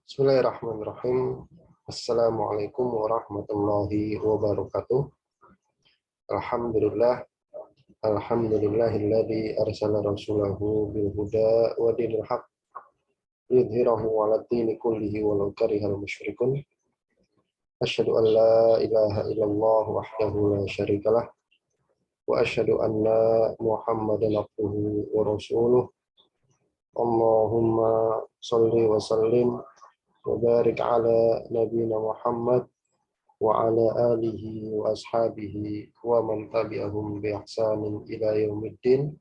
Bismillahirrahmanirrahim. Assalamualaikum warahmatullahi wabarakatuh. Alhamdulillah. Alhamdulillahilladzi arsala rasulahu bil huda wa dinil haq yudhhirahu 'ala dini kullihi walau karihal musyrikun. Asyhadu an la ilaha illallah wahdahu la syarikalah wa asyhadu anna Muhammadan abduhu wa rasuluh. Allahumma shalli wa sallim wa barik ala nabiyina Muhammad wa ala alihi wa ashabihi wa man tabi'ahum bi ihsanin ila yaumiddin.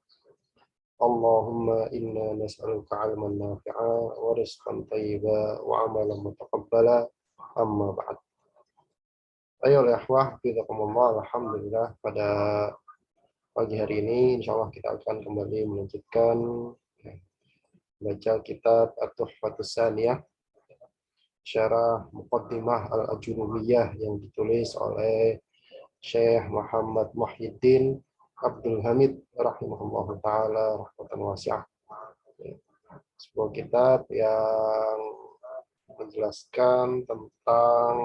Allahumma inna nas'aluka 'ilman nafi'a wa rizqan thayyiba wa 'amalan mutaqabbala, amma ba'd. Ayo ikhwah, billakumullah, alhamdulillah, pada pagi hari ini insyaallah kita akan kembali melanjutkan baca kitab At-Tuhfatus Tsaniyah, syarah Muqaddimah Al-Ajurumiyah yang ditulis oleh Syekh Muhammad Muhyiddin Abdul Hamid rahimahullah ta'ala rahmatan wasi'ah. Sebuah kitab yang menjelaskan tentang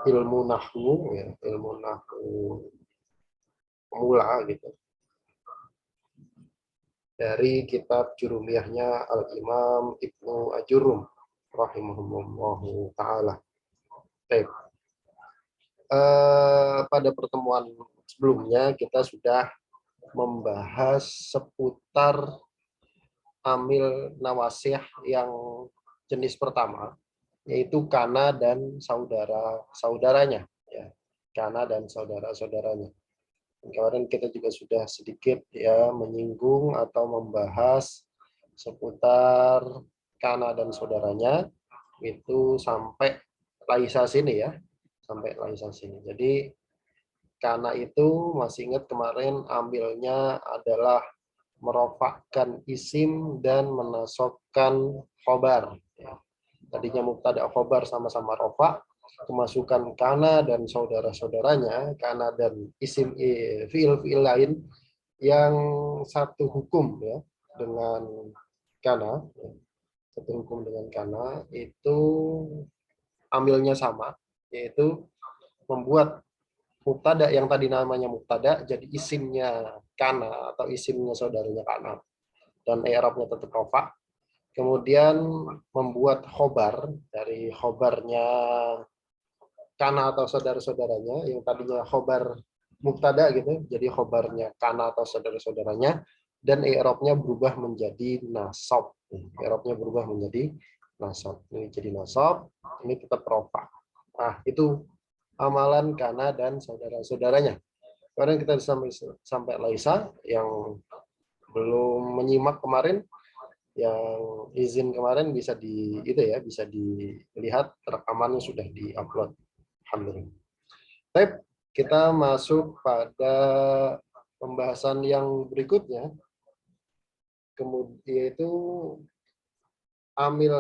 ilmu nahwu, ya, ilmu nahwu pemula gitu. Dari kitab Jurumiyahnya Al-Imam Ibnu Ajurum rahimahullahu ta'ala. Pada pertemuan sebelumnya kita sudah membahas seputar amil nawasih yang jenis pertama, yaitu kana dan saudara-saudaranya, ya. Kana dan saudara-saudaranya. Kemarin kita juga sudah sedikit ya menyinggung atau membahas seputar kana dan saudaranya itu sampai laisa sini ya, sampai laisa sini. Jadi kana itu masih ingat kemarin ambilnya adalah merofakkan isim dan menasobkan khobar. Ya. Tadinya mubtada khobar sama-sama rofa, kemasukan kana dan saudara-saudaranya, kana dan isim fiil lain yang satu hukum ya dengan kana, satu hukum dengan kana itu ambilnya sama, yaitu membuat mubtada yang tadi namanya mubtada jadi isimnya kana atau isimnya saudaranya kana dan i'rabnya tetap rofa. Kemudian membuat khobar dari khobarnya kana atau saudara-saudaranya yang tadinya khobar mubtada gitu, jadi khobarnya kana atau saudara-saudaranya, dan i'rabnya berubah menjadi nasab. I'rabnya berubah menjadi nasab. Ini jadi nasab, ini tetap rofa. Nah, itu amalan kana dan saudara-saudaranya. Kemarin kita sampai laisa, yang belum menyimak kemarin, yang izin kemarin bisa bisa dilihat rekamannya sudah diupload. Alhamdulillah. Baik, kita masuk pada pembahasan yang berikutnya, kemudian yaitu amil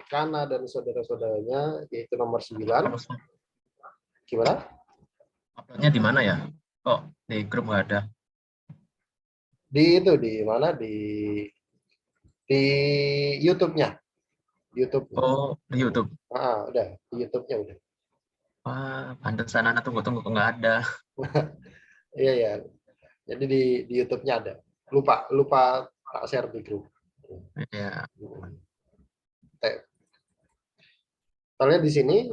kana dan saudara-saudaranya, yaitu nomor 9. Gimana? Uploadnya di mana ya? Kok di grup nggak ada? Di mana? Di YouTube-nya. YouTube. Oh, di YouTube. Udah, di YouTube-nya udah. Wah, pantesan anak tunggu-tunggu kok nggak ada. Iya ya. Jadi di YouTube-nya ada. Lupa tak share di grup. Iya. Kita lihat di sini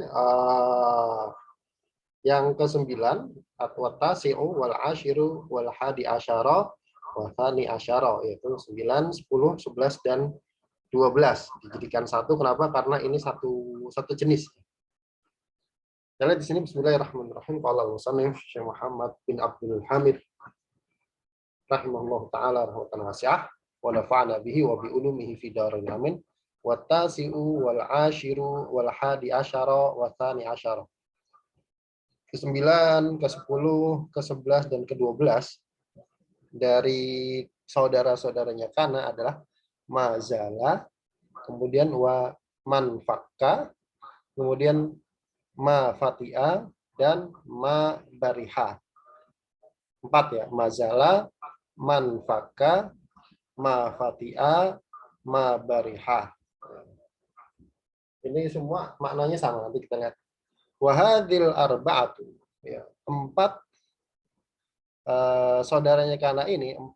yang ke-9, at-tasi'u wal 'ashiru wal hadi asyara wa tsani asyara, yaitu 9, 10, 11 dan 12 dijadikan satu. Kenapa? Karena ini satu jenis. Kita lihat di sini, bismillahirrahmanirrahim. Qala al-musannif Syekh Muhammad bin Abdul Hamid rahimahullah ta'ala rahmatan wasi'ah wa nafa'na bihi wa bi ulumihi fi daril amin. Wa tasi'u wal 'ashiru wal hadi asyara wa tsani asyara. Ke-9, ke-10, ke-11 dan ke-12 dari saudara-saudaranya kana adalah mazala, kemudian wa manfakka, kemudian ma fatia dan ma bariha. 4 ya, mazala, manfakka, ma fatia, ma bariha. Ini semua maknanya sama, nanti kita lihat. Wahadil arba'atu, ya, 4 saudaranya kana ini, 4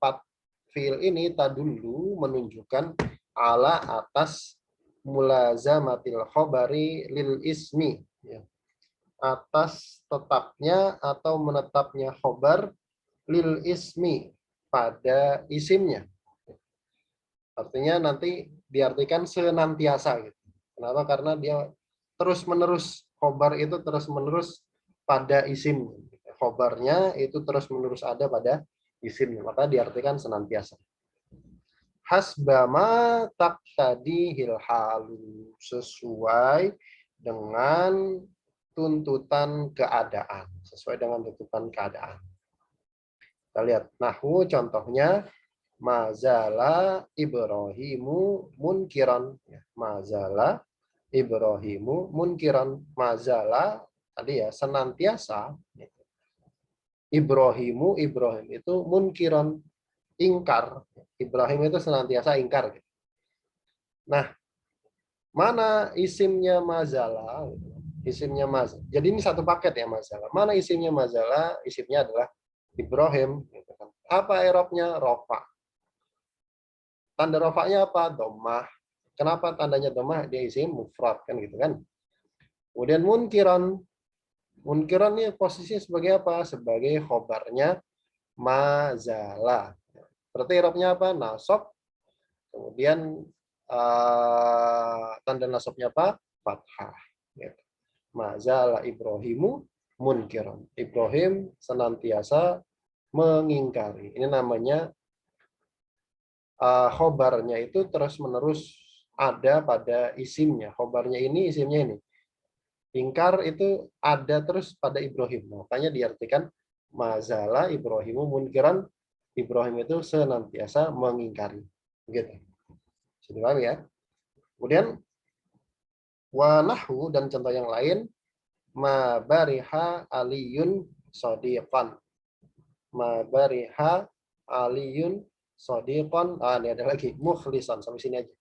fiil ini tadullu menunjukkan ala atas mulazamatil khobari lil ismi, ya, atas tetapnya atau menetapnya khobar lil ismi pada isimnya. Artinya nanti diartikan senantiasa gitu. Kenapa? Karena dia terus-menerus, khobar itu terus-menerus pada isim. Khobarnya itu terus-menerus ada pada isimnya, maka diartikan senantiasa. Hasbama taqtadi hilhalu, sesuai dengan tuntutan keadaan, sesuai dengan tuntutan keadaan. Kita lihat nahwu contohnya, mazala Ibrahimu munkiran. Mazala Ibrahimu munkiran. Mazala tadi ya senantiasa. Ibrahim itu munkiran, ingkar. Ibrahim itu senantiasa ingkar. Nah, mana isimnya mazala? Isimnya mazala. Jadi ini satu paket ya mazala. Mana isimnya mazala? Isimnya adalah Ibrahim. Apa i'rabnya? Rofa. Tanda rofanya apa? Dhammah. Kenapa tandanya dhammah? Dia isim mufrad kan gitu kan. Kemudian munkiran. Munkiran ini posisinya sebagai apa? Sebagai khobarnya mazala. Berarti i'rabnya apa? Nasab. Kemudian tanda nasabnya apa? Fathah. Mazala Ibrahimu munkiran. Ibrahim senantiasa mengingkari. Ini namanya khobarnya itu terus-menerus ada pada isimnya. Khobarnya ini, isimnya ini. Ingkar itu ada terus pada Ibrahim. Makanya diartikan mazala Ibrahimu munkiran. Ibrahim itu senantiasa mengingkari. Begitu. Sudah paham ya? Kemudian wa nahwu dan contoh yang lain, ma bariha aliyun shadiqan. Ma bariha aliyun shadiqan. Ini ada lagi mukhlisan, sampai sini aja.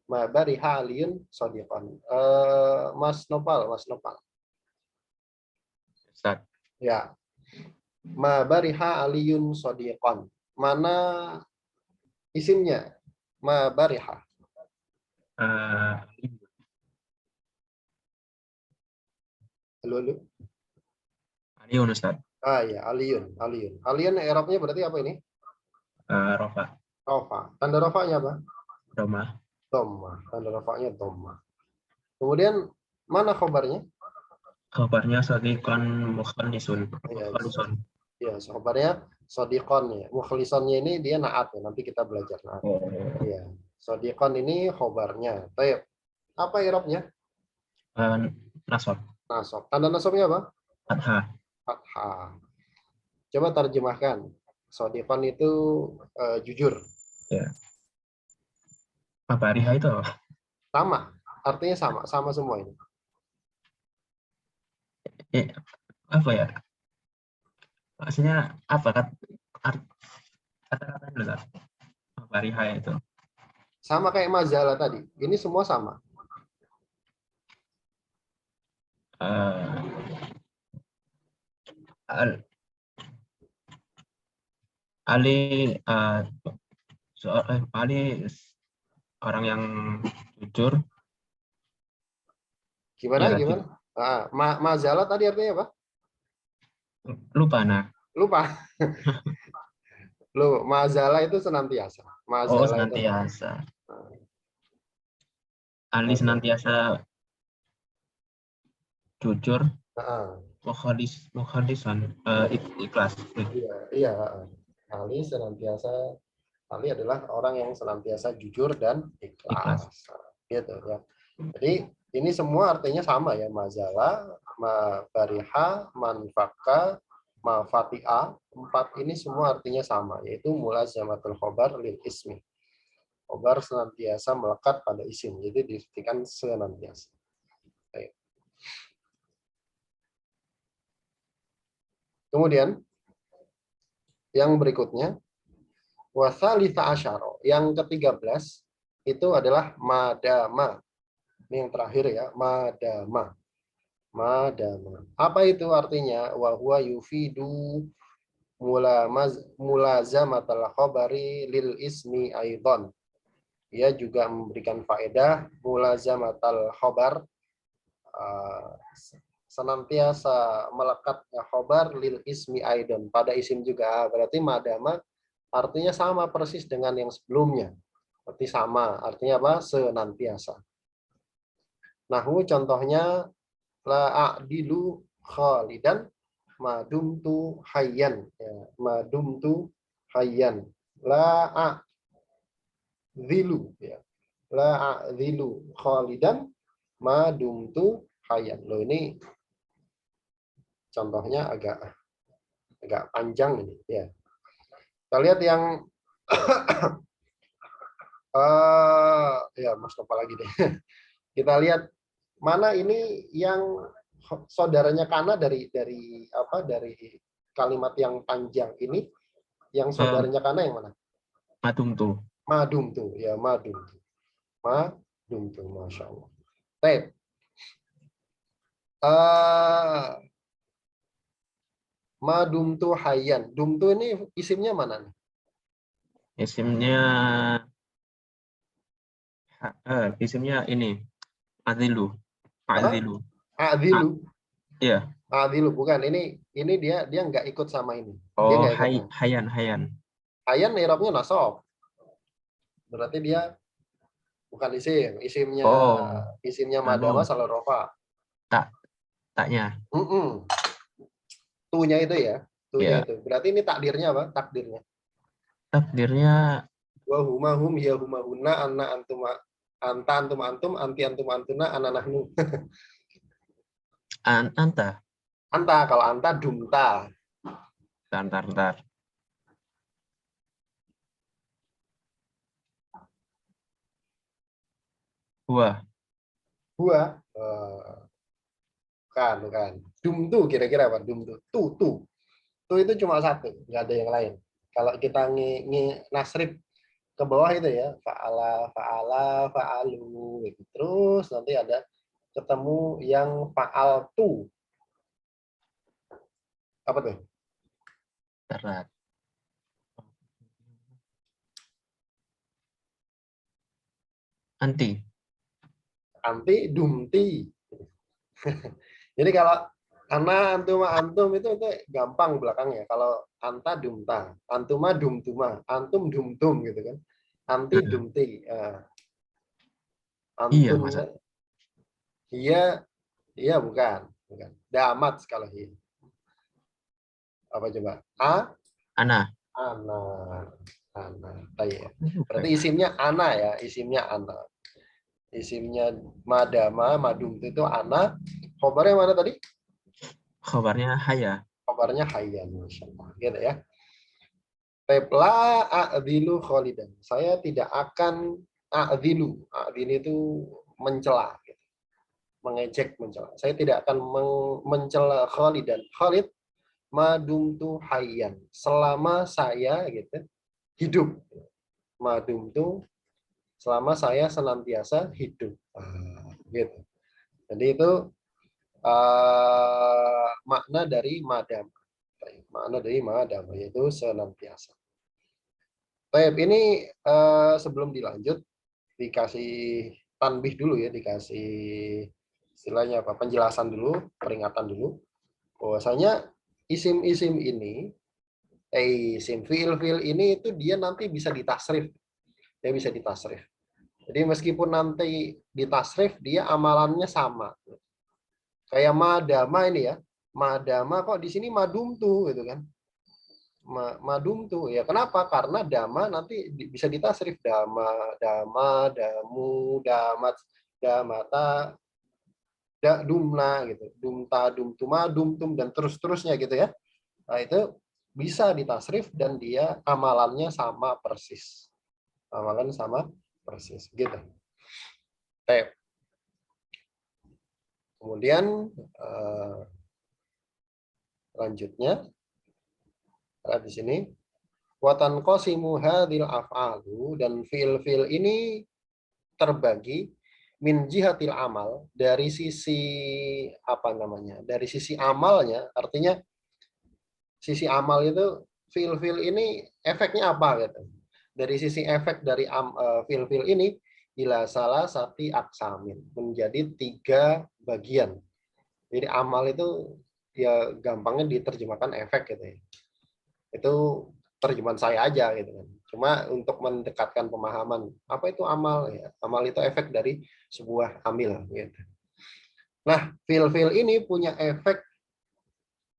Ma bariha aliyun shadiqan. Mas Nopal. Ustaz. Ya. Ma bariha aliyun shadiqan. Mana isimnya? Ma bariha. Halo. Aliyun, Ustaz. Ya, aliyun. Aliyun i'rabnya berarti apa ini? Rofa. Rofa. Tanda rofanya apa? Dhammah. Dhammah. Tanda rofanya dhammah. Kemudian mana khobarnya? Kabarnya shadiqan mukhlisun. Ya, khobarnya shadiqan ya. Mukhlisannya ini dia naat ya. Nanti kita belajar naat. Ya. Shadiqan ini khobarnya. Baik. Apa i'rabnya? Nasab. Nasab. Tanda nasabnya apa? Fathah. Fathah. Coba terjemahkan. Shadiqan itu jujur. Ya. Mabariha itu Sama. Artinya sama semua ini. Apa ya? Maksudnya apa kata-kata dulu Ustaz? Mabariha itu. Sama kayak mazala tadi. Ini semua sama. Ali orang yang jujur. Gimana? Ya, Gimana? Mazala tadi artinya apa? Lupa. Loh, mazala itu senantiasa. Mazala senantiasa. Itu. Ali senantiasa jujur. Mukhadisan ikhlas. Iya. Ali senantiasa. Ali adalah orang yang senantiasa jujur dan ikhlas. Gitu ya. Jadi ini semua artinya sama ya, mazala, mabariha, manfaka, mafati'a. 4 ini semua artinya sama, yaitu mulazamatul khobar lil ismi. Khobar senantiasa melekat pada isim, jadi diartikan senantiasa. Baik. Kemudian yang berikutnya wasalitsa asyara, yang ke-13 itu adalah madama. Ini yang terakhir ya, madama. Madama. Apa itu artinya? Wa huwa yufidu mulazamatal khabari lil ismi aidan. Ia juga memberikan faedah mulazamatal khabar, senantiasa melekat khobar lil ismi aidan, pada isim juga. Berarti madama artinya sama persis dengan yang sebelumnya. Berarti sama, artinya apa? Senantiasa. Nahwu contohnya la a'dilu khalidan madumtu hayyan, ya, madumtu hayyan. La a'dilu, ya. La a'dilu khalidan madumtu hayyan. Loh, ini contohnya agak panjang ini ya. Kita lihat yang ya Mas lupa lagi deh. Kita lihat mana ini yang saudaranya Kana dari kalimat yang panjang ini, yang saudaranya Kana yang mana? Madumtu. Madumtu, ya madumtu. Madumtu, Masya Allah. Baik. Madumtu hayyan. Dumtu ini isimnya mana nih? Isimnya ini Adilu. Adilu. Adilu. Iya. Adilu bukan. Ini dia nggak ikut sama ini. Dia Oh, nggak ikut. Hayyan. Hayyan i'rabnya nasab. Berarti dia bukan isim. Isimnya madama salah rofa. Taknya. Tu-nya itu ya. Tu-nya Yeah. itu. Berarti ini takdirnya apa? Takdirnya. Wa huma hum ya huma hunna anna antuma anta antum antum anti antum antuna ana nahnu. Anta. Anta, kalau anta dumta. Bentar. Buah. Bukan. Dumtu kira-kira apa? Dumtu. Tu itu cuma satu, nggak ada yang lain. Kalau kita nasrib ke bawah itu ya, fa'alu gitu. Terus nanti ada ketemu yang fa'al tu. Apa tuh? Terat. Anti dumti. Jadi kalau ana antum itu gampang belakangnya. Kalau anta dumta, antuma dumtuma, antum dumtum gitu kan. Anti dumti. Antum iya bukan. Damat sekali lagi. Apa coba? Ana. Berarti isimnya ana ya, isimnya ana. Isimnya madama, madum itu ana. Khobarnya mana tadi? Khobarnya haya. Khobarnya hayyan, masyaallah. Gitu ya. La a'dilu khalidan. Saya tidak akan a'dilu. A'dilu itu mencela, gitu. Mengejek, mencela. Saya tidak akan mencela khalidan. Khalid madumtu hayyan. Selama saya gitu hidup. Madumtu selama saya senantiasa hidup. Gitu. Jadi itu makna dari madam. Makna dari madam yaitu senantiasa. Baik, ini sebelum dilanjut dikasih tanbih dulu ya, dikasih istilahnya apa? Penjelasan dulu, peringatan dulu. Bahwasanya isim-isim ini, isim fiil-fiil ini itu dia nanti bisa ditasrif. Dia bisa ditasrif. Jadi meskipun nanti ditasrif, dia amalannya sama. Kayak madama ini ya. Madama kok di sini madumtu gitu kan. Madumtu ya kenapa? Karena dama nanti bisa ditasrif dama, damu, damat, damata, dumna gitu. Dumta, dumtuma, dumtum dan terus-terusnya gitu ya. Nah, itu bisa ditasrif dan dia amalannya sama persis. Amalan sama persis gitu. Kemudian lanjutnya di sini watan qasimu hadil af'alu, dan fiil-fiil ini terbagi min jihatil amal, dari sisi apa namanya? Dari sisi amalnya, artinya sisi amal itu fil-fil ini efeknya apa gitu. Dari sisi efek dari fil-fil ini ila salah sati aksamin, menjadi 3 bagian. Jadi amal itu ya gampangnya diterjemahkan efek gitu ya. Itu terjemahan saya aja gitu kan. Cuma untuk mendekatkan pemahaman apa itu amal ya. Amal itu efek dari sebuah amil gitu. Nah, fil-fil ini punya efek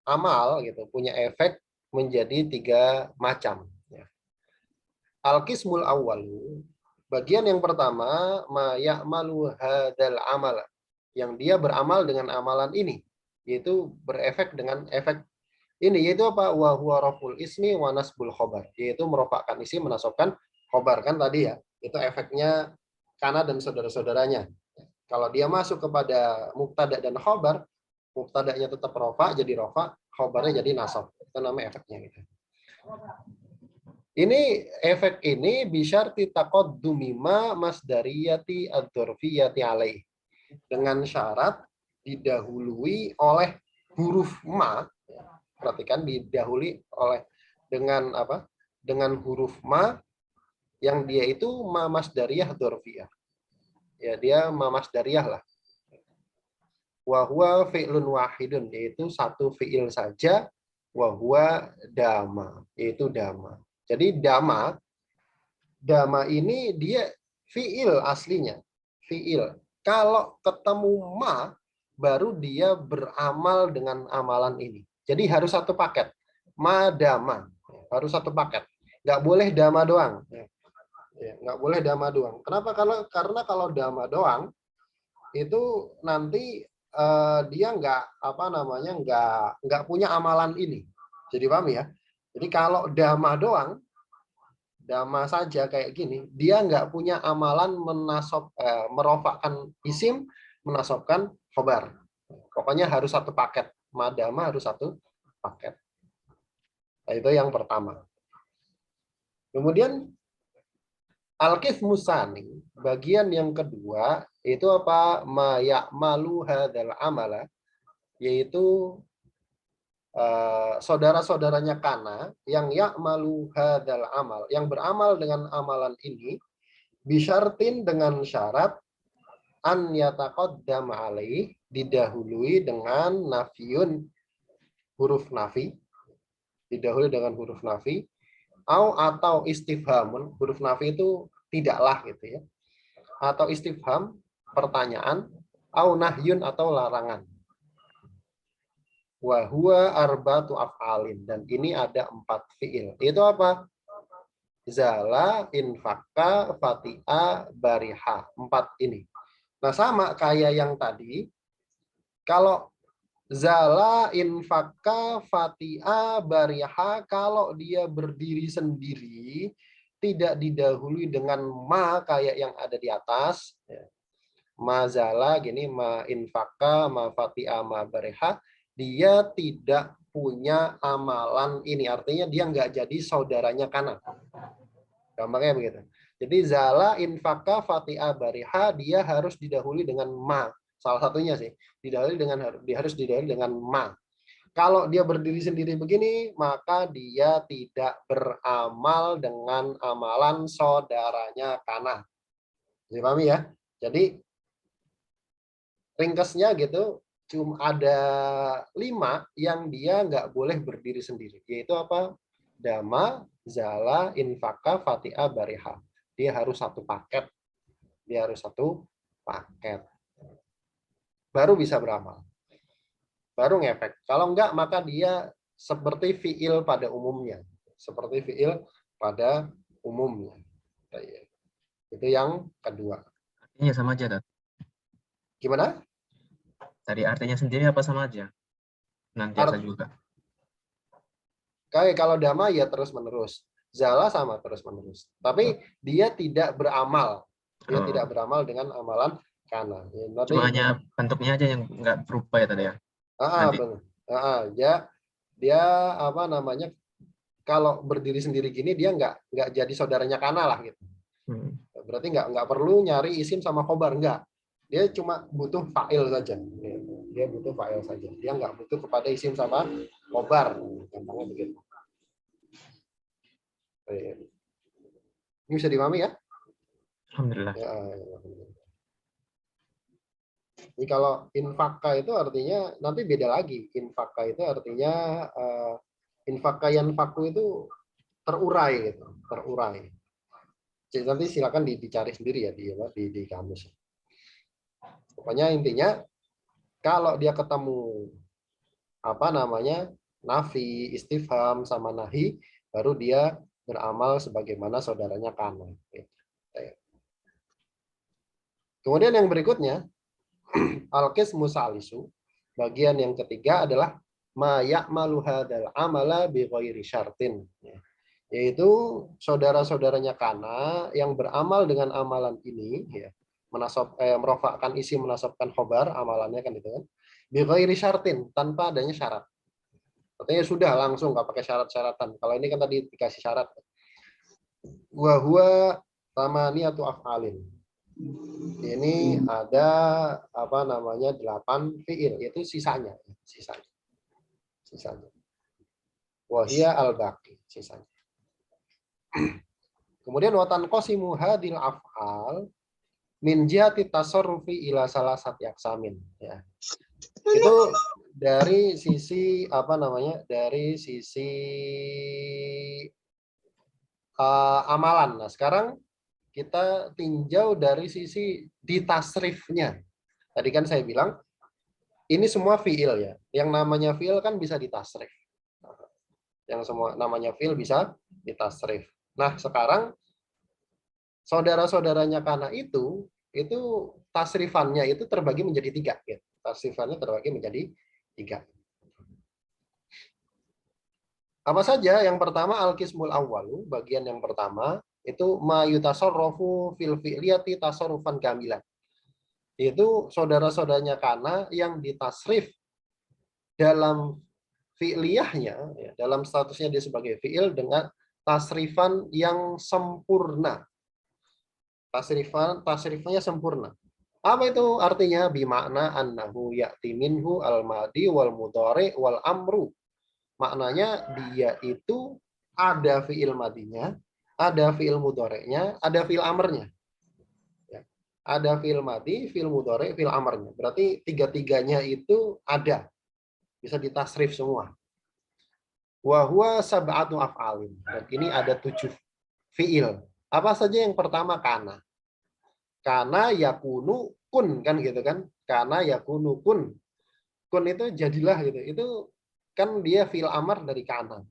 amal gitu, punya efek menjadi 3 macam ya. Al-qismul awwal, bagian yang pertama, ma ya'malu hadzal amal, yang dia beramal dengan amalan ini, yaitu berefek dengan efek ini, yaitu apa? Wa huwa raful ismi wa nasbul khobar, yaitu merofakkan isim, menasabkan khobar, kan tadi ya, itu efeknya kana dan saudara-saudaranya. Kalau dia masuk kepada mubtada dan khobar, mubtadanya tetap rofa jadi rofa, khobarnya jadi nasab. Itu namanya efeknya gitu. Ini efek ini bisyarti taqaddumi ma masdariyati ad-dzarfiyati alaih. Dengan syarat didahului oleh huruf ma. Perhatikan, didahului oleh dengan apa? Dengan huruf ma yang dia itu ma masdariyah dzarfiyah. Ya, dia ma masdariyah lah. Wa huwa fi'lun wahidun, yaitu satu fi'il saja, wa huwa dama, yaitu dama. Jadi dama ini dia fi'il aslinya, fi'il. Kalau ketemu ma, baru dia beramal dengan amalan ini. Jadi harus satu paket. Ma dama, harus satu paket. Nggak boleh dama doang. Nggak boleh dama doang. Kenapa? Karena kalau dama doang, itu nanti dia nggak punya amalan ini. Jadi paham ya? Jadi kalau dama doang, dama saja kayak gini, dia nggak punya amalan merofakkan isim, menasobkan khobar. Pokoknya harus satu paket. Madama harus satu paket. Nah, itu yang pertama. Kemudian al-qismu tsani, bagian yang kedua itu apa? Ma ya'malu hadzal amala, yaitu saudara-saudaranya kana yang ya'malu hadzal amal, yang beramal dengan amalan ini, bisyartin, dengan syarat, an yataqaddam alaih, didahului dengan nafiyun, huruf nafi, didahului dengan huruf nafi, atau istifhamun, huruf nafi itu tidaklah gitu ya, atau istifham, pertanyaan, au nahyun, atau larangan. Wa huwa arba'atu af'alin, dan ini ada 4 fi'il. Itu apa? Zala, infaka, fati'a, bariha. 4 ini. Nah, sama kayak yang tadi, kalau zala, infaka, fati'a, bariha, kalau dia berdiri sendiri, tidak didahului dengan ma kayak yang ada di atas. Ma zala, gini, ma infaka, ma fati'a, ma bariha, dia tidak punya amalan ini. Artinya dia nggak jadi saudaranya kana. Gampangnya begitu. Jadi zala, infaka, fati'a, bariha, dia harus didahului dengan ma. Salah satunya sih, harus didahului dengan ma. Kalau dia berdiri sendiri begini, maka dia tidak beramal dengan amalan saudaranya kana. Dipahami ya? Jadi ringkasnya gitu, cuma ada 5 yang dia nggak boleh berdiri sendiri. Yaitu apa? Dama, zala, infaka, fati'a, bariha. Dia harus satu paket. Baru bisa beramal. Baru ngefek. Kalau enggak, maka dia seperti fi'il pada umumnya. Itu yang kedua. Artinya sama aja, Dad. Gimana? Tadi artinya sendiri apa sama aja? Nantiasa juga. Kayak kalau dama ya terus-menerus. Zala sama terus-menerus. Tapi dia tidak beramal. Dia tidak beramal dengan amalan kana. Cuma hanya bentuknya aja yang nggak berubah ya tadi ya? Dia apa namanya, kalau berdiri sendiri gini dia nggak jadi saudaranya kana lah gitu. Berarti nggak perlu nyari isim sama khobar, nggak. Dia cuma butuh fa'il saja. Dia butuh fa'il saja. Dia nggak butuh kepada isim sama khobar. Gampangnya begitu. Ini bisa dipahami ya? Alhamdulillah. Ya. Jadi kalau infaka itu artinya nanti beda lagi. Infaka itu artinya infaka yanfaku itu terurai gitu, terurai. Jadi nanti silakan dicari sendiri ya di kamus. Pokoknya intinya kalau dia ketemu apa namanya nafi, istifham sama nahi, baru dia beramal sebagaimana saudaranya kana. Kemudian yang berikutnya al-qismu salisu, bagian yang ketiga adalah ma ya'malu hadzal amala bi ghairi syartin. Yaitu saudara-saudaranya kana yang beramal dengan amalan ini ya, merofakkan isi menasabkan khobar amalannya kan itu kan bi ghairi syartin, tanpa adanya syarat. Artinya sudah langsung nggak pakai syarat-syaratan. Kalau ini kan tadi dikasih syarat. Wa huwa tamaniyatu af'alin. Ini ada apa namanya 8 fiil, yaitu sisanya. Wahia al-baqi, sisanya. Kemudian watan qasimu hadil af'al min jihati tasarrufi ila salasati aqsamin, ya. Itu dari sisi apa namanya? Dari sisi amalan. Nah, sekarang kita tinjau dari sisi ditasrifnya. Tadi kan saya bilang ini semua fiil ya. Yang namanya fiil kan bisa ditasrif. Yang semua namanya fiil bisa ditasrif. Nah, sekarang saudara-saudaranya kana itu tasrifannya itu terbagi menjadi 3. Ya. Tasrifannya terbagi menjadi 3. Apa saja? Yang pertama al-qismul awwalu, bagian yang pertama itu ma yutasarrafu fil fi'liyati tasarrufan kamilan. Itu saudara-saudaranya kana yang ditasrif dalam fi'liyahnya, ya, dalam statusnya dia sebagai fi'il dengan tasrifan yang sempurna. Tasrifnya sempurna. Apa itu artinya? Bimakna annahu ya'ti minhu al-madi wal mudhari wal amru. Maknanya dia itu ada fi'il madinya, ada fi'il mudhari'nya, ada fi'il amrnya. Ya. Ada fi'il madi, fi'il mudhari', fi'il amrnya. Berarti 3-3-nya itu ada. Bisa ditasrif semua. Wa huwa sab'atu af'alin. Dan ini ada 7 fi'il. Apa saja? Yang pertama kana. Kana yakunu kun, kan gitu kan? Kana yakunu kun. Kun itu jadilah gitu. Itu kan dia fi'il amr dari kana.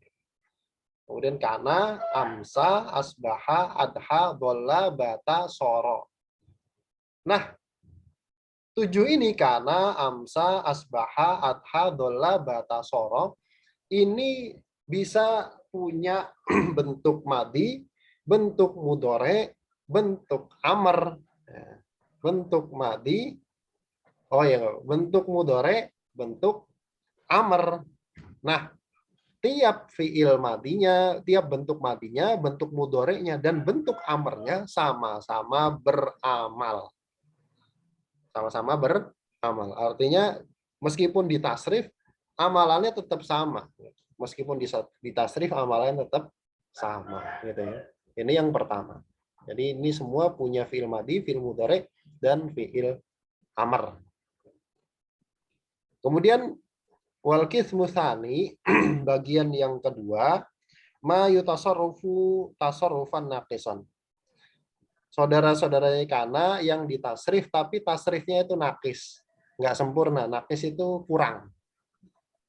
Kemudian kana, amsa, asbaha, adha, dolla, bata, soro. Nah, 7 ini kana, amsa, asbaha, adha, dolla, bata, soro. Ini bisa punya bentuk madi, bentuk mudore, bentuk amr, bentuk madi, bentuk mudore, bentuk amr. Nah, tiap fiil madinya, tiap bentuk madinya, bentuk mudorenya, dan bentuk amrnya sama-sama beramal. Sama-sama beramal. Artinya meskipun ditasrif, amalannya tetap sama. Meskipun ditasrif, amalannya tetap sama. Gitu ya. Ini yang pertama. Jadi ini semua punya fiil madi, fiil mudore, dan fiil amr. Kemudian wal qismu tsani, bagian yang kedua, ma yutasarrufu tasarrufan naqisan. Saudara-saudaranya kana yang ditasrif tapi tasrifnya itu naqis, enggak sempurna. Naqis itu kurang.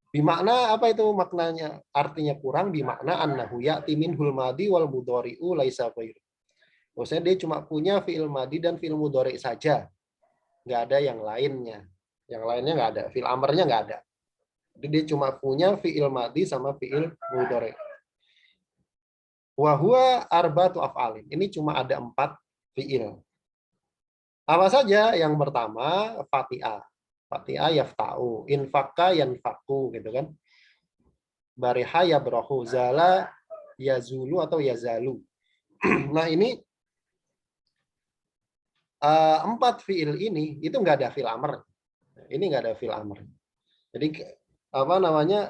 Bimakna apa itu maknanya? Artinya kurang, bimakna annahu ya'ti minhul madi wal mudhari'u laisa ghairu. Maksudnya dia cuma punya fi'il madi dan fi'il mudhari' saja. Enggak ada yang lainnya. Yang lainnya enggak ada. Fi'il amrnya enggak ada. Jadi dia cuma punya fi'il madi sama fi'il mudhari'. Wa huwa arba'atu af'alin. Ini cuma ada 4 fi'il. Apa saja? Yang pertama fati'ah. Fati'ah yafta'u, infaka yanfaku gitu kan. Bariha yabrahu, zala yazulu atau yazalu. Nah, ini empat fiil ini itu nggak ada fiil amr. Ini nggak ada fiil amr. Jadi apa namanya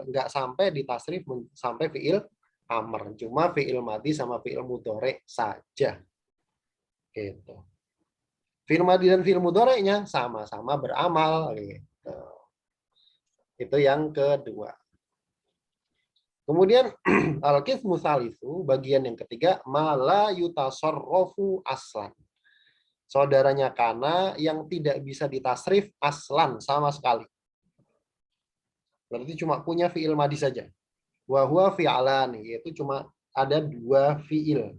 nggak sampai di tasrif sampai fiil amr. Cuma fiil madi sama fiil mudhari saja. Gitu. Fiil madi dan fiil mudhari'nya sama-sama beramal. Gitu. Itu yang kedua. Kemudian al-qismu tsalitsu, bagian yang ketiga, mala yutasarrafu aslan. Saudaranya kana yang tidak bisa ditasrif aslan sama sekali. Berarti cuma punya fiil madi saja. Wa huwa fi'lan, yaitu cuma ada dua fiil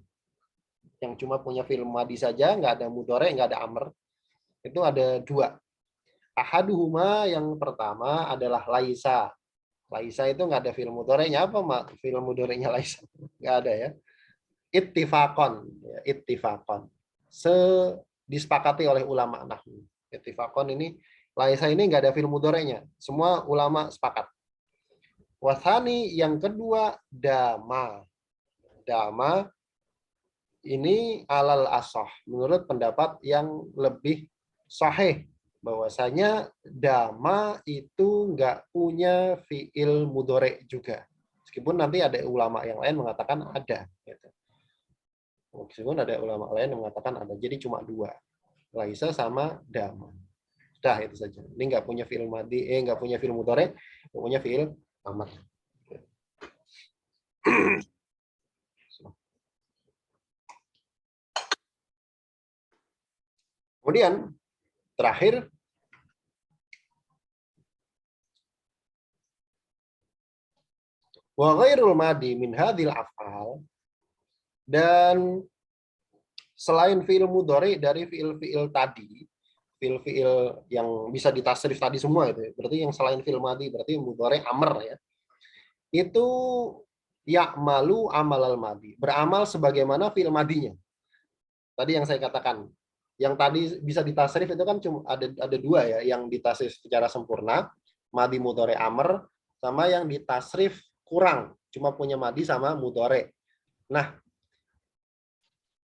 yang cuma punya fiil madi saja, nggak ada mudhari, nggak ada amr. Itu ada dua. Ahaduhuma, yang pertama adalah laisa. Laisa itu nggak ada fiil mudhari'nya. Apa mak fiil mudhari'nya laisa? Nggak ada ya. Ittifaqon, ya, ittifaqon. Disepakati oleh ulama nahwu. Ittifaqon ini laisa ini nggak ada fiil mudhari'nya. Semua ulama sepakat. Wasani, yang kedua, dama. Dama ini alal asah, menurut pendapat yang lebih sahih, bahwasanya dama itu nggak punya fiil mudhari juga. Meskipun nanti ada ulama yang lain mengatakan ada. Gitu. Meskipun ada ulama lain yang mengatakan ada. Jadi cuma dua. Laisa sama dama. Sudah itu saja. Ini nggak punya fiil madi, nggak punya fiil mudhari, nggak punya fiil amr. Kemudian terakhir wa ghairul madi min hadhil af'al, dan selain fiil mudhari dari fiil-fiil tadi, fiil-fiil yang bisa ditasrif tadi semua itu, berarti yang selain fiil madi berarti mudhari amr ya. Itu ya'malu amalal madi, beramal sebagaimana fiil madinya. Tadi yang saya katakan, yang tadi bisa ditasrif itu kan cuma ada dua ya, yang ditasrif secara sempurna, madi mudhari amr, sama yang ditasrif kurang, cuma punya madi sama mudhari. Nah,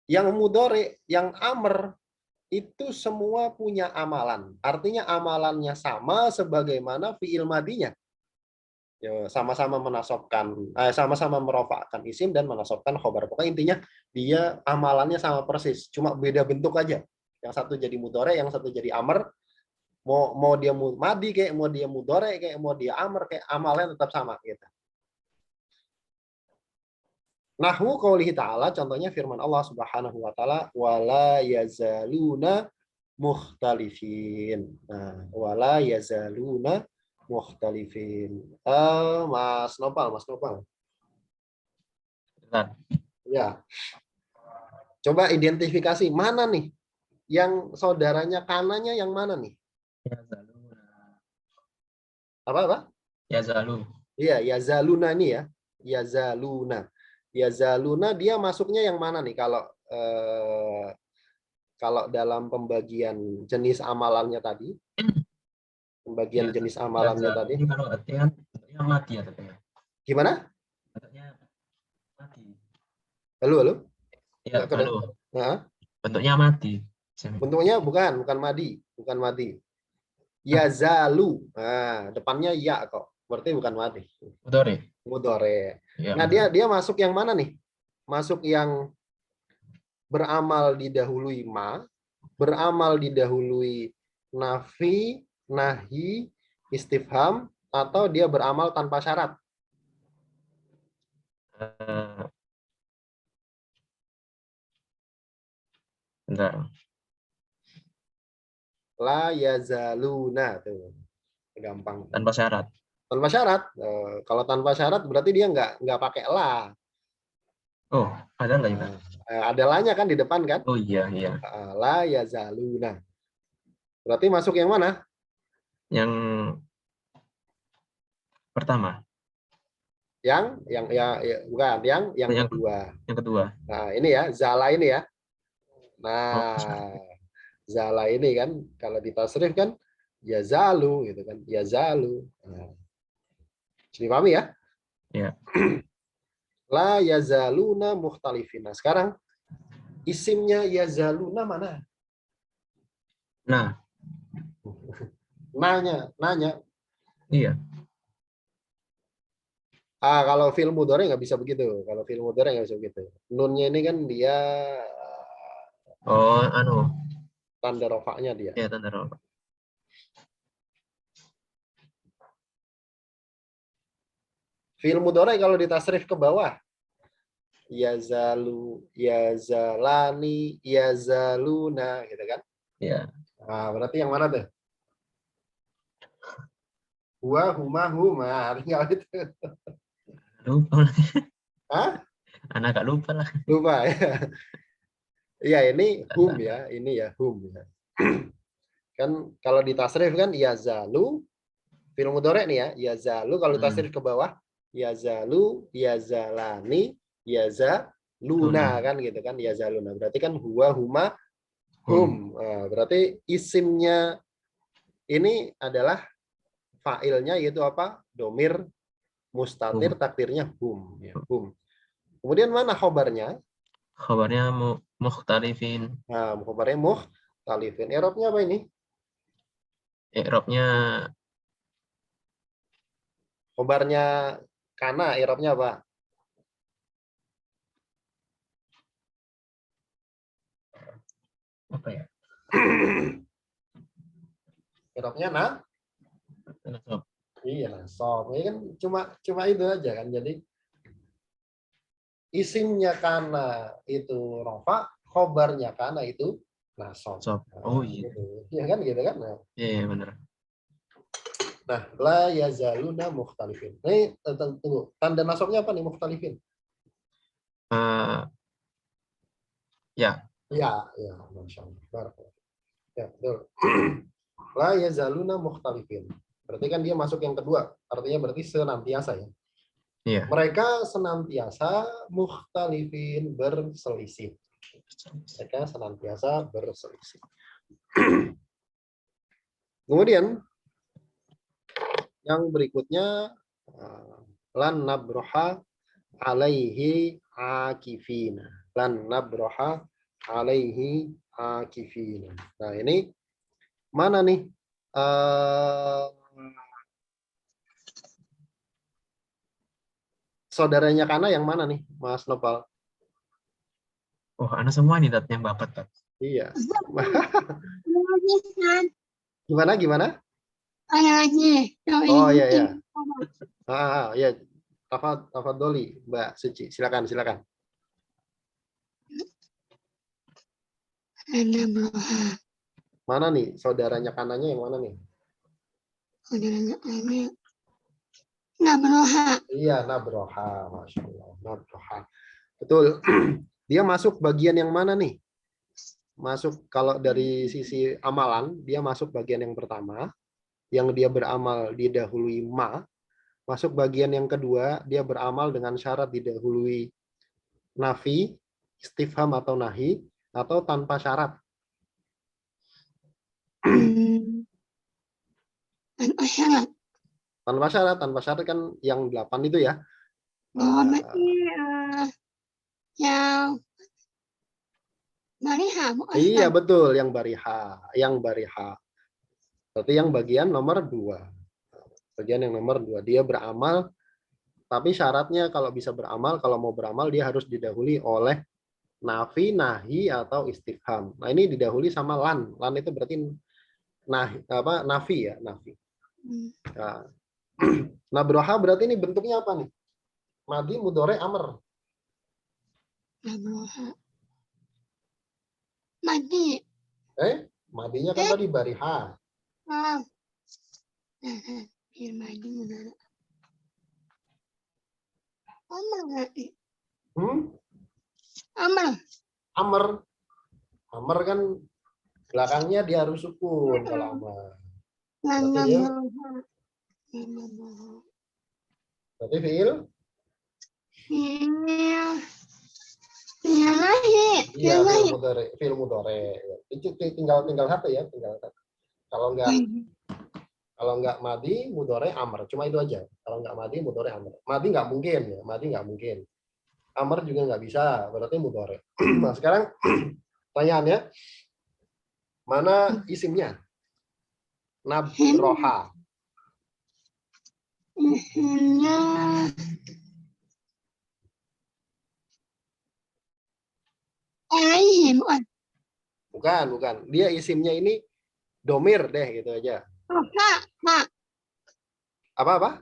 yang mudhari, yang amr itu semua punya amalan. Artinya amalannya sama sebagaimana fiil madinya. Ya, sama-sama menasobkan, sama-sama merofakkan isim dan menasobkan khobar. Pokoknya intinya dia amalannya sama persis, cuma beda bentuk aja. Yang satu jadi mudhari, yang satu jadi amr. Mau dia madi kayak, mau dia mudhari kayak, mau dia amr kayak, amalnya tetap sama gitu. Nahwu qaulihi ta'ala, contohnya firman Allah Subhanahu wa taala, wala yazaluna mukhtalifin. Nah, wala yazaluna mukhtalifin. Mas Nopal. Bentar. Ya. Coba identifikasi mana nih yang saudaranya kanannya yang mana nih? Apa? Yazalu. Iya, yazaluna ini ya. Yazaluna dia masuknya yang mana nih kalau dalam pembagian jenis amalannya tadi? Pembagian jenis amalannya tadi. Ini kalau artian bentuknya mati ya tetap. Gimana? Bentuknya mati. Halo? Ya, halo. Nah, Bentuknya mati. bentuknya bukan madi. Yazalu. Nah, depannya ya kok. Berarti bukan madi. Mudhari. Ya, Nah, dia masuk yang mana nih? Masuk yang beramal didahului ma, beramal didahului nafi, nahi, istifham, atau dia beramal tanpa syarat? Bentar. La yazaluna tuh. Gampang. Tanpa syarat. Tanpa syarat. Kalau tanpa syarat berarti dia nggak pakai la. Oh, ada nggak juga? Ada la-nya kan di depan kan? Oh iya. La yazaluna. Berarti masuk yang mana? Yang pertama. Yang bukan, yang kedua. Yang kedua. Nah, ini ya, zala ini ya. Nah, zala ini kan kalau ditasrif kan yazalu gitu kan, yazalu. Nah, dipahami ya? Ya. La yazaluna mukhtalifin. Nah, sekarang Isimnya yazaluna mana? Nah, Nanya. iya. Kalau fi'il mudhari nggak bisa begitu. Kalau fi'il mudhari nggak bisa begitu. Nunnya ini kan dia Oh, tanda rofaknya dia. ya tanda rofa. Fi'il mudhari kalau ditasrif ke bawah, yazalu, yazalani, yazaluna, gitu kan? Ya, Berarti yang mana tuh? Huwa, huma, huma. Tinggal itu. lupa lah. Hah? Anak gak lupa lah. Lupa ya. Iya, ini hum Tanda. ya. Ini ya hum ya. Kan kalau ditasrif kan yazalu, fi'il mudhari nih ya, yazalu kalau tasrif ke bawah, yazalu, yazalani, yazaluna Luna. kan gitu kan, yazaluna. Berarti kan huwa, huma, hum. Hum. Berarti isimnya ini adalah fa'ilnya yaitu apa? Domir mustatir, Hum. takdirnya hum ya, hum. Kemudian mana khobarnya? Khabarnya mukhtalifin. Khobarnya mukhtalifin. I'rabnya apa ini? I'rabnya Khobarnya kana, i'rabnya apa? apa ya? I'rabnya Nasab. iya, nasab. Ini kan cuma itu aja kan. Jadi isimnya kana itu rofa, khobarnya kana itu nasab. Nasab. Oh iya. Gitu. Ya kan gitu kan. Iya, benar. Nah, la yazaluna mukhtalifin. Ini tunggu. Tanda nasabnya apa nih mukhtalifin? Ya, Ya, Masya Allah. Ya, betul. La yazaluna mukhtalifin. Berarti kan dia masuk yang kedua. Artinya berarti senantiasa ya. iya. Mereka senantiasa mukhtalifin, berselisih. Mereka senantiasa berselisih. Kemudian yang berikutnya lan nabroha alaihi akifina. Lan nabroha alaihi akifina. Nah ini mana nih? Saudaranya Kana yang mana nih, Mas Nopal? Oh, anak semua nih yang bapak tat. Iya. Gimana? Oh iya ya. Ya. Tafadholi, Mbak Suci. Silakan. Mana nih saudaranya Kananya yang mana nih? Saudaranya Nabroha. Iya, Nabroha. Masya Allah. Nabroha. Betul. Dia masuk bagian yang mana nih? Masuk kalau dari sisi amalan, dia masuk bagian yang pertama, yang dia beramal didahului ma. Masuk bagian yang kedua, dia beramal dengan syarat didahului nafi, istifham atau nahi, atau tanpa syarat. Tanpa syarat kan yang 8 itu ya. Yang bariha. Iya betul, yang bariha. Berarti yang bagian nomor 2. Bagian yang nomor 2, dia beramal, tapi syaratnya kalau bisa beramal, kalau mau beramal dia harus didahului oleh nafi, nahi, atau istifham. Nah ini didahului sama lan. Lan itu berarti nafi ya, nafi. Nah broha berarti ini bentuknya apa nih? Madi, mudhari, amr. Madi. Madinya kan tadi bariha. Amr kan belakangnya dia harus sukun kalau amr. Berarti fiil? Iya, fiil mudhari. Itu tinggal satu ya, tinggal satu. Kalau nggak madi, mudhari, amr. Cuma itu aja. Kalau nggak madi, mudhari, amr. Madi nggak mungkin ya, madi nggak mungkin. Amr juga nggak bisa, berarti mudhari. Nah, sekarang pertanyaannya, mana isimnya? Nabroha. Isimnya alaihim. Bukan. Dia isimnya ini domir deh, gitu aja. Oh, Kak. Apa?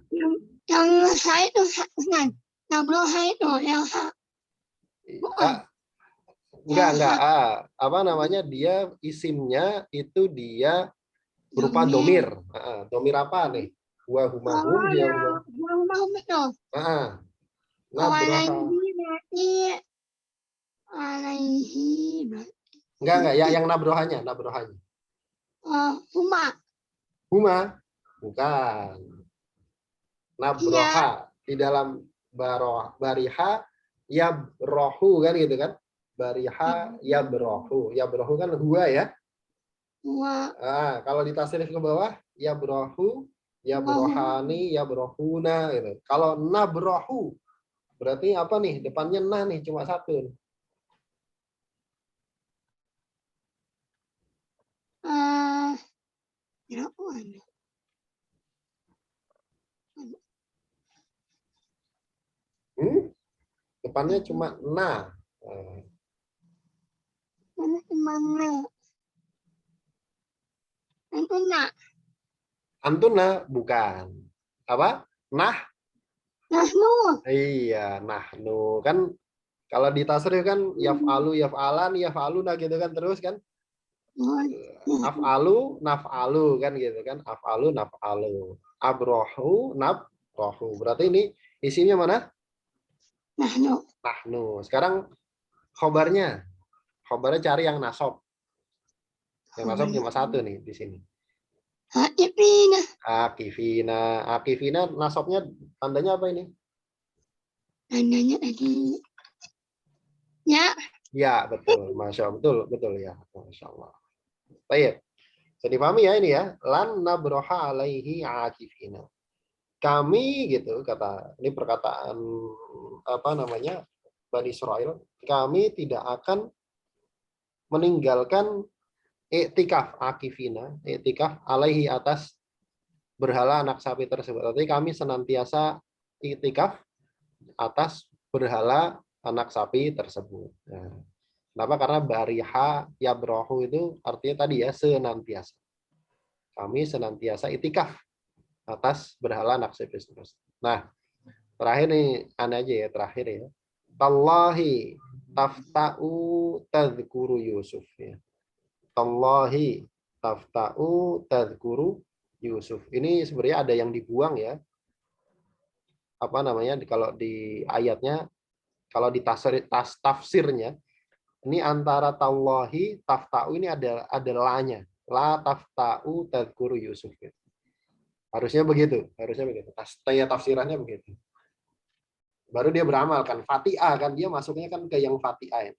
Yang saya itu Ustaz. Nabroha itu yang bukan. Enggak. Apa namanya? Dia isimnya itu dia berupa domir. Domir apa nih? Wa humahum, Oh, dia yang rumah itu. Nabroha. Alaihi berarti. Enggak, ya yang nabrohanya. Huma, bukan. Nabroha di dalam bariha yabrohu kan gitu kan? Bariha yabrohu kan huwa ya. Kalau ditasrif ke bawah yabrohu, yabrohani, yabrohuna gitu. Kalau nabrohu berarti apa nih? Depannya nah nih cuma satu. Depannya cuma na. Antuna bukan. Apa? Nah. Iya, nahnu kan kalau di tasrif kan yaf'alu, yaf'alan, yaf'aluna gitu kan terus kan. Af'alu, naf'alu kan gitu kan. Af'alu, naf'alu. Abrohu, nabrohu. Berarti ini isinya mana? Nahnu. Sekarang khobarnya. Khobarnya cari yang nasab. Yang nasab cuma satu nih di sini. Akifina nasabnya tandanya apa ini? Tandanya tadi. Ya, betul. Masya Allah, betul ya. Masya Allah. Baik. Jadi dipahami ya ini ya. Lan nabroha alaihi akifina. Kami gitu kata ini perkataan apa namanya Bani Israel. Kami tidak akan meninggalkan iktikaf akifina, iktikaf alaihi atas berhala anak sapi tersebut. Berarti kami senantiasa iktikaf atas berhala anak sapi tersebut. Nah, kenapa? Karena bariha yabrohu itu artinya tadi ya senantiasa. Kami senantiasa itikaf atas berhala anak sapi tersebut. Nah, terakhir nih aneh aja ya terakhir ya. Tallahi tafta'u tadhkuru Yusuf ya. Tallahi tafta'u tadhkuru Yusuf. Ini sebenarnya ada yang dibuang ya. Apa namanya kalau di ayatnya, kalau di tafsirnya ini antara tallahi tafta'u ini ada la-nya. La tafta'u tadhkuru Yusuf. Harusnya begitu. Tafsirannya begitu. Baru dia beramal kan. Fati'ah kan dia masuknya kan ke yang Fati'ah.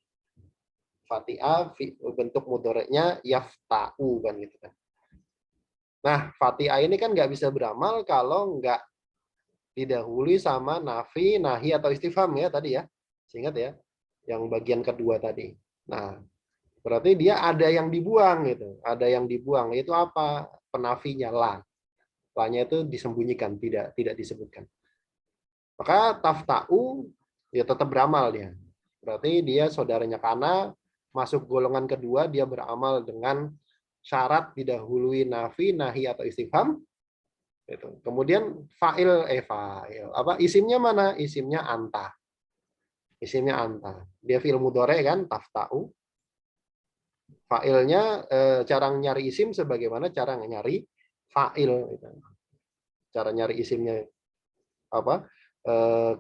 Fati'ah bentuk mudhoreknya yafta'u kan gitu kan. Nah, Fati'ah ini kan nggak bisa beramal kalau nggak didahului sama nafi, nahi atau istifham ya tadi ya. Ingat ya, yang bagian kedua tadi. Nah, berarti dia ada yang dibuang gitu. Ada yang dibuang itu apa? Penafinya la. La-nya itu disembunyikan, tidak disebutkan. Maka tafta'u ya tetap beramal dia. Berarti dia saudaranya Kana, masuk golongan kedua dia beramal dengan syarat didahului nafi, nahi atau istifham. Gitu. Kemudian fa'il apa isimnya mana? Isimnya anta. Isimnya anta. Dia fi'il mudhari kan tafta'u. Fa'ilnya cara nyari isim sebagaimana cara nyari fa'il gitu. Cara nyari isimnya apa?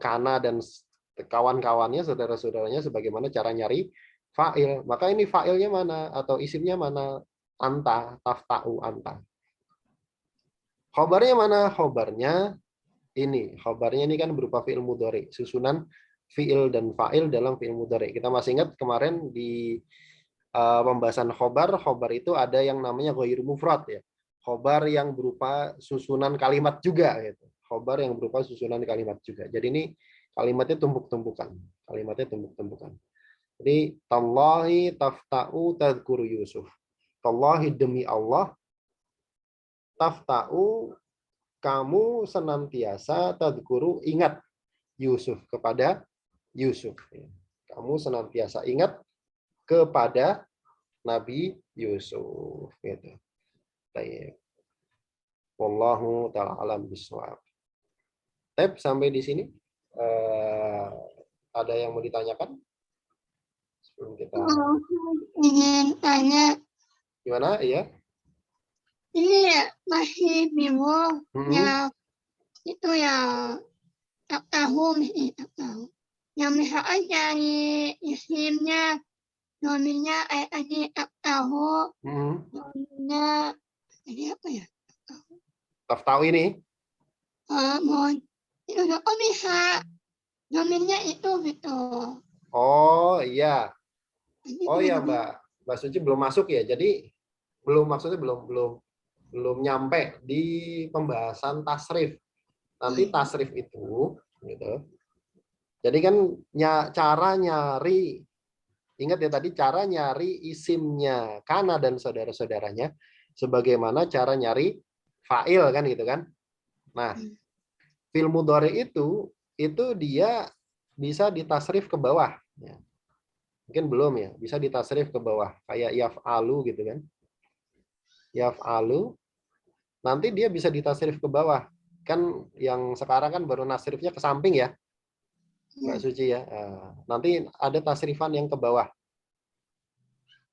Kana dan kawan-kawannya, saudara-saudaranya sebagaimana cara nyari fa'il. Maka ini fa'ilnya mana atau isimnya mana? Anta, tafta'u anta. Khobarnya mana? Khobarnya ini. Khobarnya ini kan berupa fi'il mudhari, susunan fi'il dan fa'il dalam fi'il mudhari. Kita masih ingat kemarin di pembahasan khobar itu ada yang namanya ghairu mufrad ya. Khobar yang berupa susunan kalimat juga gitu. Khobar yang berupa susunan kalimat juga. Jadi ini Kalimatnya tumpuk-tumpukan. Kalimatnya tumpuk-tumpukan. Jadi tallahi tafta'u tadhkuru Yusuf. Tallahi demi Allah, tafta'u kamu senantiasa tadhkuru ingat Yusuf kepada Yusuf. Kamu senantiasa ingat kepada Nabi Yusuf. Gitu. Baik. Wallahu ta'ala alam bisawab. Sampai di sini ada yang mau ditanyakan? Sebelum kita ingin tanya, gimana? Iya. ini masih bingung yang itu yang tak tahu, tak tahu. Yang misalkan dari isimnya, nominnya tadi tak tahu, nominnya jadi apa ya? Tahu ini? Mohon itu kok bisa nominnya itu gitu. Oh iya. Oh iya Mbak Suci belum masuk ya. Jadi maksudnya belum nyampe di pembahasan tasrif. Nanti tasrif itu gitu. Jadi kan cara nyari, ingat ya tadi cara nyari isimnya kana dan saudara-saudaranya sebagaimana cara nyari fa'il kan gitu kan. Nah, fi'il mudhari itu dia bisa ditasrif ke bawah ya. Mungkin belum ya, bisa ditasrif ke bawah kayak yaf'alu gitu kan. Yaf'alu nanti dia bisa ditasrif ke bawah. Kan yang sekarang kan baru nasrifnya ke samping ya. Mbak Suci ya. Nanti ada tasrifan yang ke bawah.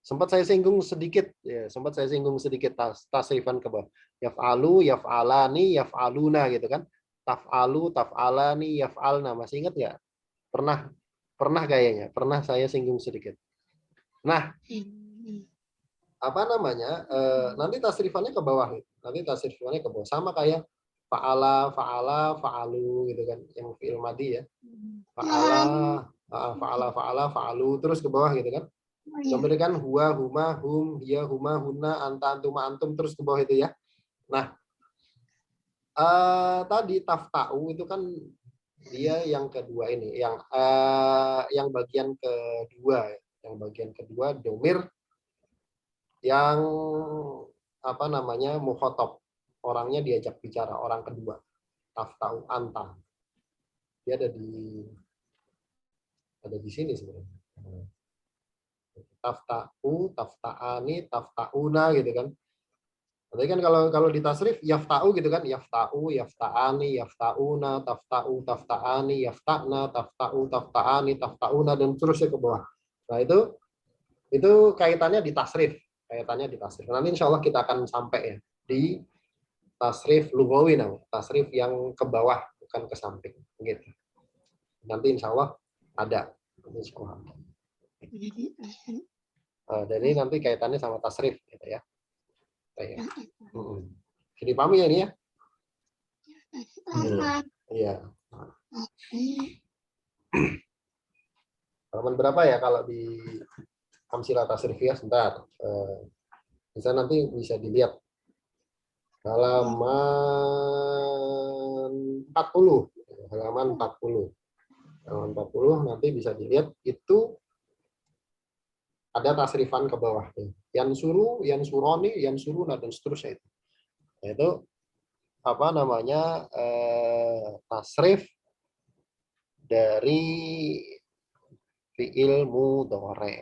Sempat saya singgung sedikit ya, tasrifan ke bawah. Yaf'alu, yaf'alani, yaf'aluna gitu kan. Taf'alu, taf'alani, yaf'alna. Masih ingat nggak? Pernah kayaknya, pernah saya singgung sedikit. Nah, apa namanya? Nanti tasrifannya ke bawah. Nanti tasrifannya ke bawah sama kayak fa'ala, fa'alu gitu kan, yang fi'il madi ya. Fa'ala, fa'alu terus ke bawah gitu kan. Kemudian kan huwa, huma, hum, hiya, huma, hunna, anta, antuma, antum terus ke bawah itu ya. Nah, tadi tafta'u itu kan dia yang kedua ini, yang bagian kedua, domir yang apa namanya mukhotob, orangnya diajak bicara, orang kedua, tafta'u anta, dia ada di sini sebenarnya. Tafta'u, tafta'ani, tafta'una gitu kan. Tapi kan kalau di tasrif yafta'u gitu kan, yafta'u, yafta'ani, yafta'una, tafta'u, tafta'ani, yafta'na, tafta'u, tafta'ani, tafta'una dan terusnya ke bawah. Nah, itu kaitannya di tasrif, Nanti insya Allah kita akan sampai ya di tasrif lughawi namanya, tasrif yang ke bawah bukan ke samping gitu. Nanti insya Allah ada. Insya Allah. Jadi nanti kaitannya sama tasrif gitu ya. Jadi paham ya ini ya? Iya. Halaman berapa ya kalau di Amsilah Tasrifiyah? Sebentar. Bisa nanti bisa dilihat. Halaman 40. Halaman 40 nanti bisa dilihat itu ada tasrifan ke bawah. Yansuru, yansuroni, yansuruna dan seterusnya itu. Itu apa namanya tasrif dari fi'il mudhari.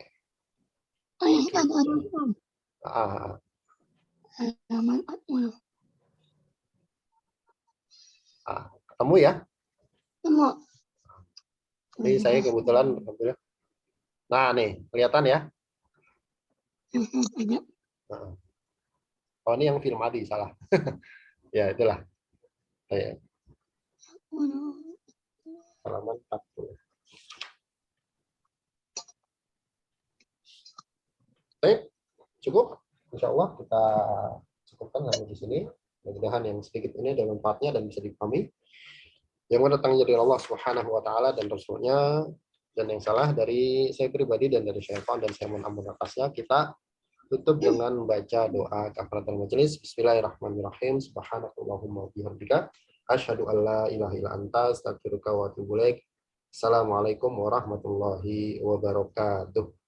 Ketemu ya? Ketemu. Ini saya kebetulan. Nah nih, kelihatan ya? Oh ini yang film Adi, salah. Ya itulah. Halaman 40. Baik, cukup. Insya Allah kita cukupkan sampai di sini. Mudah-mudahan yang sedikit ini ada manfaatnya dan bisa dipahami. Yang mendatangnya dari Allah Subhanahu wa taala dan Rasul-Nya, dan yang salah dari saya pribadi dan dari syaitan dan saya mohon ampun atasnya. Kita tutup dengan membaca doa kafaratul majelis. Bismillahirrahmanirrahim. Subhanakallahumma wa bihamdika asyhadu an la ilaha illa anta astaghfiruka wa atubu ilaik. Assalamualaikum warahmatullahi wabarakatuh.